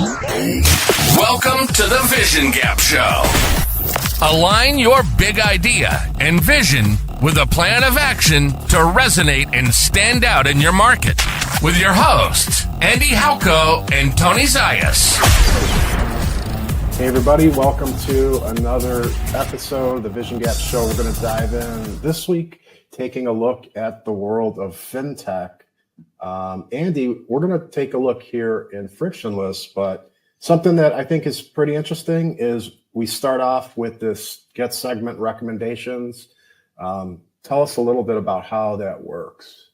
Welcome to the Vision Gap Show. Align your big idea and vision with a plan of action to resonate and stand out in your market. With your hosts, Andy Halko and Tony Zayas. Hey everybody, welcome to another episode of the Vision Gap Show. We're going to dive in this week, taking a look at the world of FinTech. Andy, we're going to take a look here in Frictionless, but something that I think is pretty interesting is we start off with this get segment recommendations. Tell us a little bit about how that works.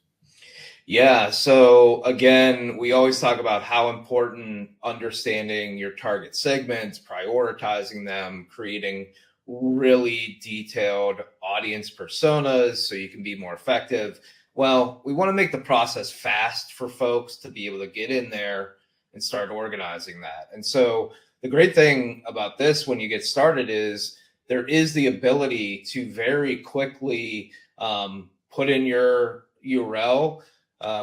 Yeah, so again, we always talk about how important understanding your target segments, prioritizing them, creating really detailed audience personas so you can be more effective. Well, we want to make the process fast for folks to be able to get in there and start organizing that. And so the great thing about this when you get started is there is the ability to very quickly put in your URL.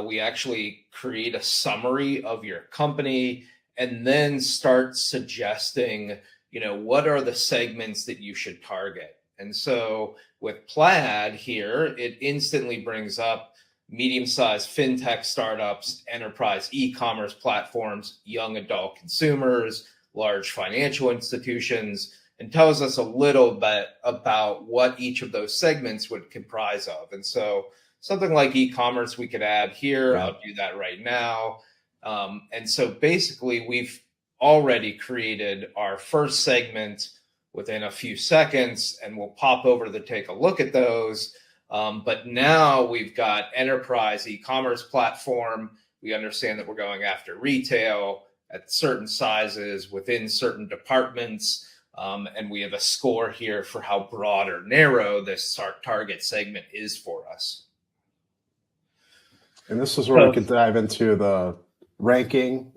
We actually create a summary of your company and then start suggesting, what are the segments that you should target? And so with Plaid here, it instantly brings up medium-sized FinTech startups, enterprise e-commerce platforms, young adult consumers, large financial institutions, and tells us a little bit about what each of those segments would comprise of. And so something like e-commerce we could add here. I'll do that right now. And so basically we've already created our first segment within a few seconds, and we'll pop over to take a look at those. But now we've got enterprise e-commerce platform. We understand that we're going after retail at certain sizes within certain departments. And we have a score here for how broad or narrow this target segment is for us. And this is where we could dive into the ranking.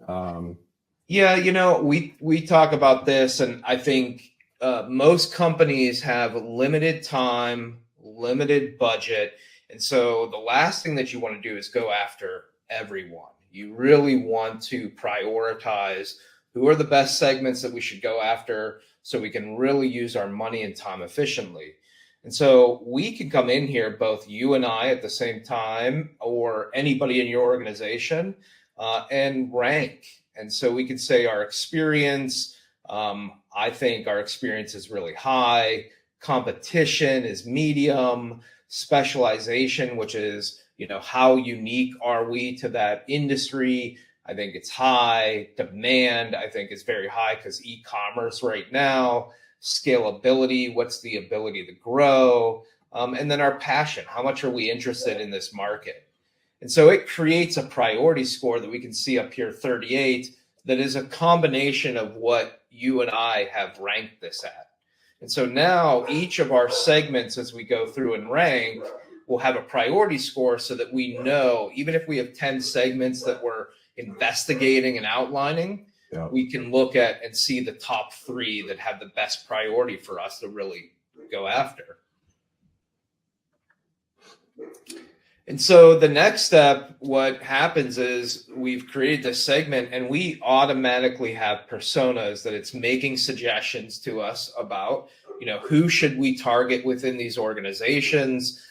We talk about this, and I think most companies have limited time, limited budget. And so the last thing that you want to do is go after everyone. You really want to prioritize who are the best segments that we should go after so we can really use our money and time efficiently. And so we can come in here, both you and I at the same time, or anybody in your organization, and rank. And so we could say our experience, I think our experience is really high. Competition is medium. Specialization, which is, how unique are we to that industry? I think it's high. Demand, I think, is very high because e-commerce right now. Scalability, what's the ability to grow? And then our passion, how much are we interested in this market? And so it creates a priority score that we can see up here, 38, that is a combination of what you and I have ranked this at. And so now each of our segments, as we go through and rank, will have a priority score so that we know, even if we have 10 segments that we're investigating and outlining, we can look at and see the top 3 that have the best priority for us to really go after. And so the next step, what happens is we've created this segment and we automatically have personas that it's making suggestions to us about, who should we target within these organizations.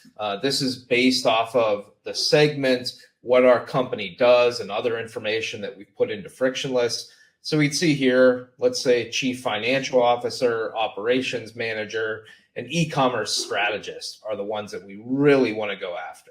This is based off of the segment, what our company does, and other information that we've put into Frictionless. So we'd see here, let's say chief financial officer, operations manager, and e-commerce strategist are the ones that we really want to go after.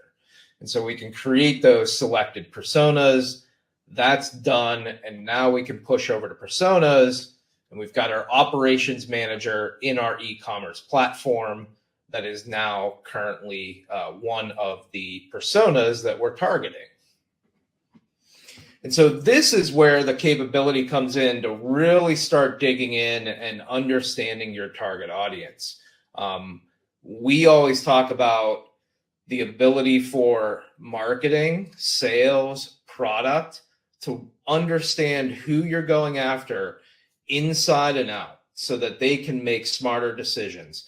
And so we can create those selected personas. That's done. And now we can push over to personas. And we've got our operations manager in our e-commerce platform that is now currently one of the personas that we're targeting. And so this is where the capability comes in to really start digging in and understanding your target audience. We always talk about the ability for marketing, sales, product to understand who you're going after inside and out so that they can make smarter decisions.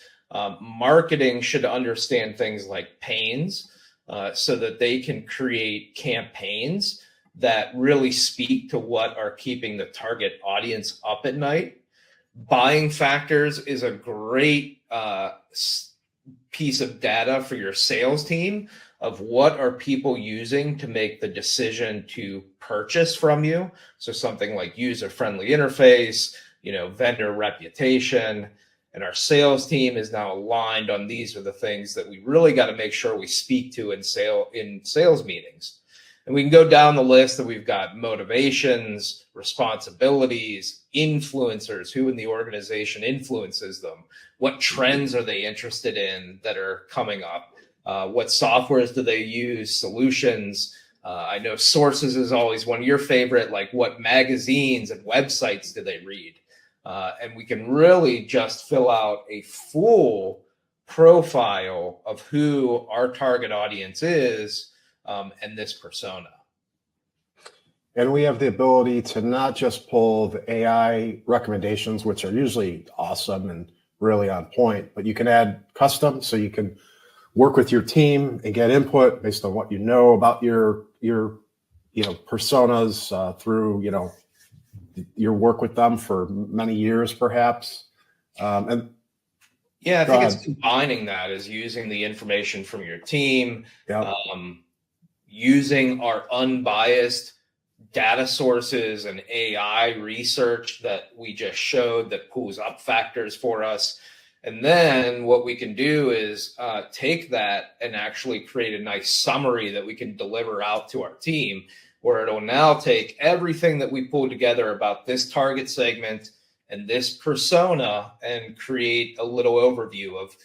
Marketing should understand things like pains so that they can create campaigns that really speak to what are keeping the target audience up at night. Buying factors is a great piece of data for your sales team of what are people using to make the decision to purchase from you. So something like user-friendly interface, vendor reputation, and our sales team is now aligned on these are the things that we really got to make sure we speak to in sales meetings. And we can go down the list that we've got motivations, responsibilities, influencers, who in the organization influences them, what trends are they interested in that are coming up, what softwares do they use, solutions. I know sources is always one of your favorite, like what magazines and websites do they read? And we can really just fill out a full profile of who our target audience is and this persona. And we have the ability to not just pull the AI recommendations, which are usually awesome and really on point, but you can add custom, so you can work with your team and get input based on what you know about your personas through your work with them for many years, perhaps. And yeah, I think it's combining that is using the information from your team, using our unbiased data sources and AI research that we just showed that pulls up factors for us. And then what we can do is take that and actually create a nice summary that we can deliver out to our team, where it'll now take everything that we pulled together about this target segment and this persona and create a little overview of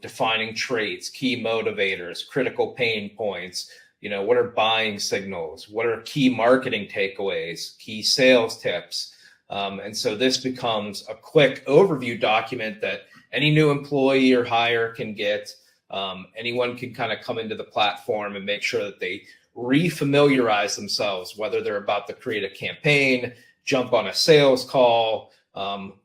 defining traits, key motivators, critical pain points, what are buying signals, what are key marketing takeaways, key sales tips. And so this becomes a quick overview document that any new employee or hire can get. Anyone can kind of come into the platform and make sure that they refamiliarize themselves, whether they're about to create a campaign, jump on a sales call,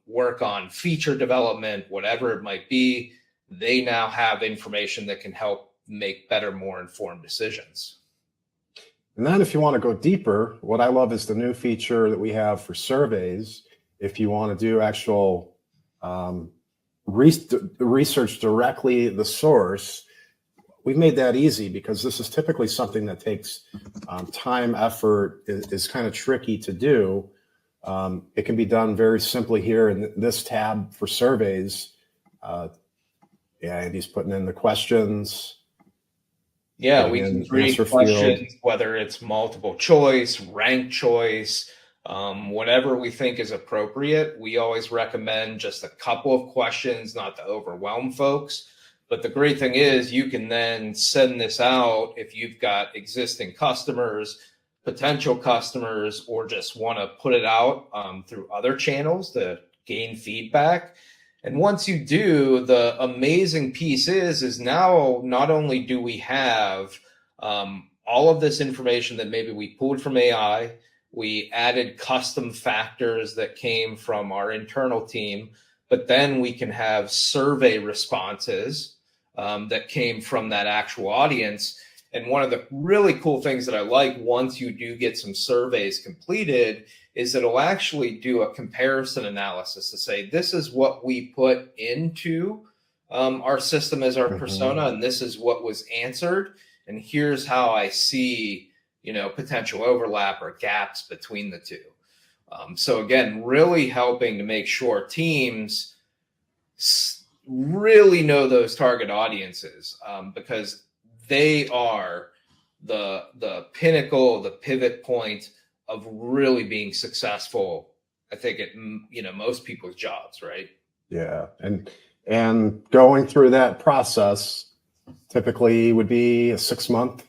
work on feature development, whatever it might be. They now have information that can help make better, more informed decisions. And then if you want to go deeper, what I love is the new feature that we have for surveys. If you want to do actual research directly the source, we've made that easy, because this is typically something that takes time, effort, is kind of tricky to do. It can be done very simply here in this tab for surveys. Andy's putting in the questions. Yeah, we can create questions, whether it's multiple choice, ranked choice, whatever we think is appropriate. We always recommend just a couple of questions, not to overwhelm folks. But the great thing is you can then send this out if you've got existing customers, potential customers, or just want to put it out through other channels to gain feedback. And once you do, the amazing piece is now not only do we have all of this information that maybe we pulled from AI, we added custom factors that came from our internal team, but then we can have survey responses that came from that actual audience. And one of the really cool things that I like once you do get some surveys completed is it'll actually do a comparison analysis to say, this is what we put into our system as our persona, and this is what was answered. And here's how I see, potential overlap or gaps between the two. So again, really helping to make sure teams really know those target audiences, because they are the pinnacle, the pivot point of really being successful, I think, at most people's jobs, right? Yeah, and going through that process typically would be a 6-month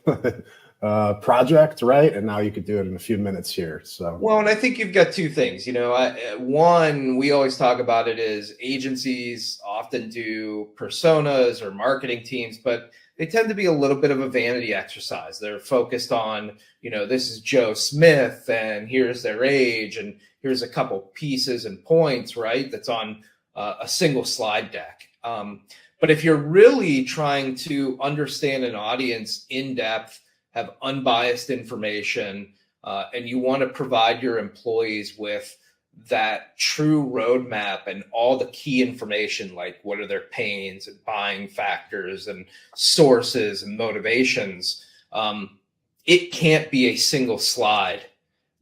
project, right? And now you could do it in a few minutes here. So well, and I think you've got two things. One, we always talk about it is agencies often do personas or marketing teams, but they tend to be a little bit of a vanity exercise. They're focused on, this is Joe Smith and here's their age and here's a couple pieces and points, right? That's on a single slide deck. But if you're really trying to understand an audience in depth, have unbiased information, and you want to provide your employees with that true roadmap and all the key information, like what are their pains and buying factors and sources and motivations. It can't be a single slide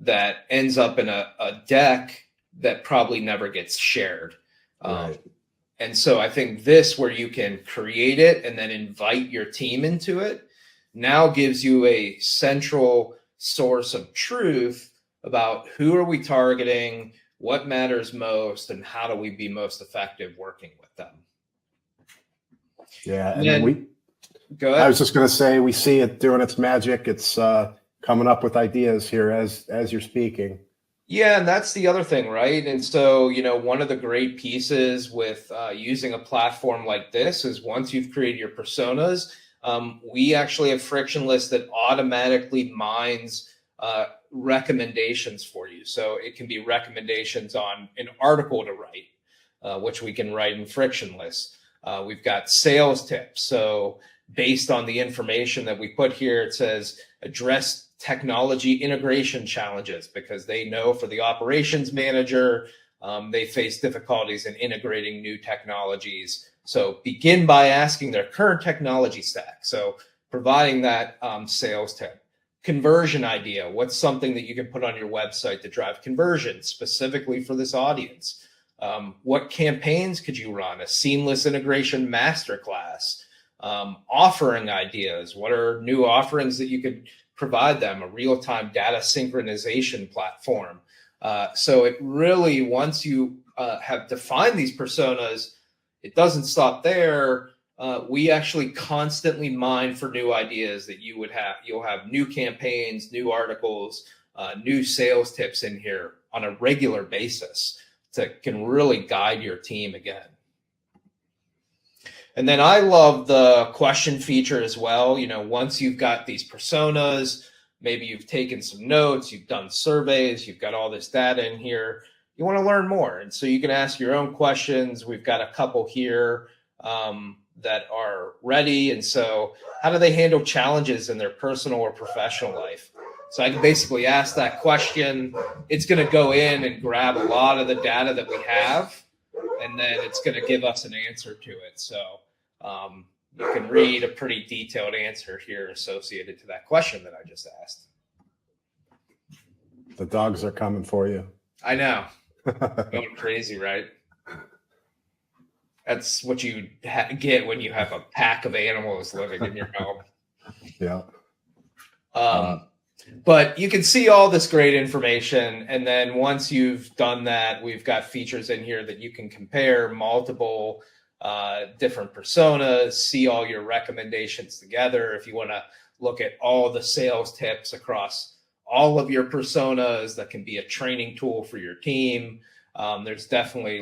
that ends up in a deck that probably never gets shared. Right. And so I think this, where you can create it and then invite your team into it, now gives you a central source of truth about who are we targeting, what matters most, and how do we be most effective working with them. Yeah, and then go ahead. I was just going to say, we see it doing its magic. It's coming up with ideas here as you're speaking. Yeah, and that's the other thing, right? And so, one of the great pieces with using a platform like this is once you've created your personas, we actually have Frictionless that automatically mines recommendations for you. So it can be recommendations on an article to write, which we can write in Frictionless. We've got sales tips. So based on the information that we put here, it says address technology integration challenges, because they know for the operations manager, they face difficulties in integrating new technologies. So begin by asking their current technology stack. So providing that sales tip. Conversion idea. What's something that you can put on your website to drive conversion specifically for this audience? What campaigns could you run? A seamless integration masterclass. Offering ideas. What are new offerings that you could provide them? A real-time data synchronization platform. So it really, once you have defined these personas, it doesn't stop there. We actually constantly mine for new ideas that you would have. You'll have new campaigns, new articles, new sales tips in here on a regular basis that can really guide your team again. And then I love the question feature as well. Once you've got these personas, maybe you've taken some notes, you've done surveys, you've got all this data in here, you want to learn more. And so you can ask your own questions. We've got a couple here that are ready. And so how do they handle challenges in their personal or professional life? So I can basically ask that question. It's going to go in and grab a lot of the data that we have, and then it's going to give us an answer to it. So you can read a pretty detailed answer here associated to that question that I just asked. The dogs are coming for you. I know. Going crazy, right? That's what you get when you have a pack of animals living in your home. Yeah. But you can see all this great information. And then once you've done that, we've got features in here that you can compare multiple different personas, see all your recommendations together. If you want to look at all the sales tips across all of your personas, that can be a training tool for your team. There's definitely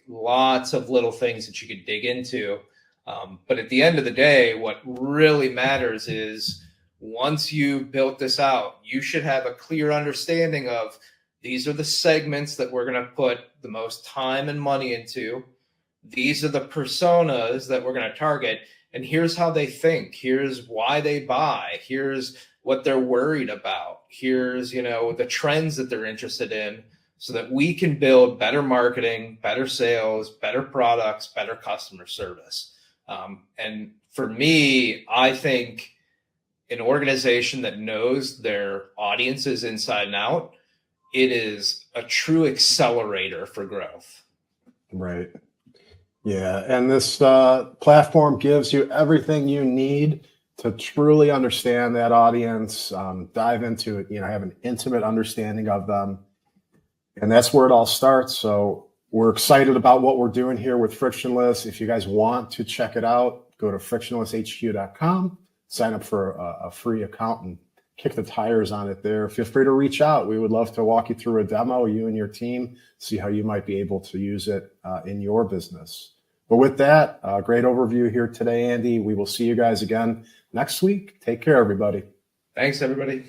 lots of little things that you could dig into. But at the end of the day, what really matters is once you built this out, you should have a clear understanding of these are the segments that we're going to put the most time and money into. These are the personas that we're going to target. And here's how they think. Here's why they buy. Here's what they're worried about. Here's, the trends that they're interested in, so that we can build better marketing, better sales, better products, better customer service. And for me, I think an organization that knows their audiences inside and out, it is a true accelerator for growth. Right. Yeah. And this platform gives you everything you need to truly understand that audience, dive into it, have an intimate understanding of them. And that's where it all starts. So we're excited about what we're doing here with Frictionless. If you guys want to check it out, go to frictionlesshq.com, sign up for a free account and kick the tires on it there. Feel free to reach out. We would love to walk you through a demo, you and your team, see how you might be able to use it in your business. But with that, great overview here today, Andy. We will see you guys again next week. Take care, everybody. Thanks, everybody.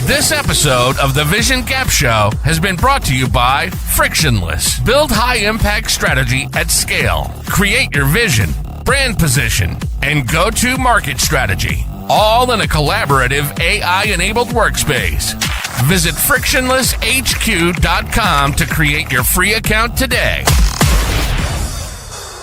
This episode of the Vision Gap Show has been brought to you by Frictionless. Build high-impact strategy at scale. Create your vision, brand position, and go-to-market strategy. all in a collaborative AI-enabled workspace. Visit frictionlesshq.com to create your free account today.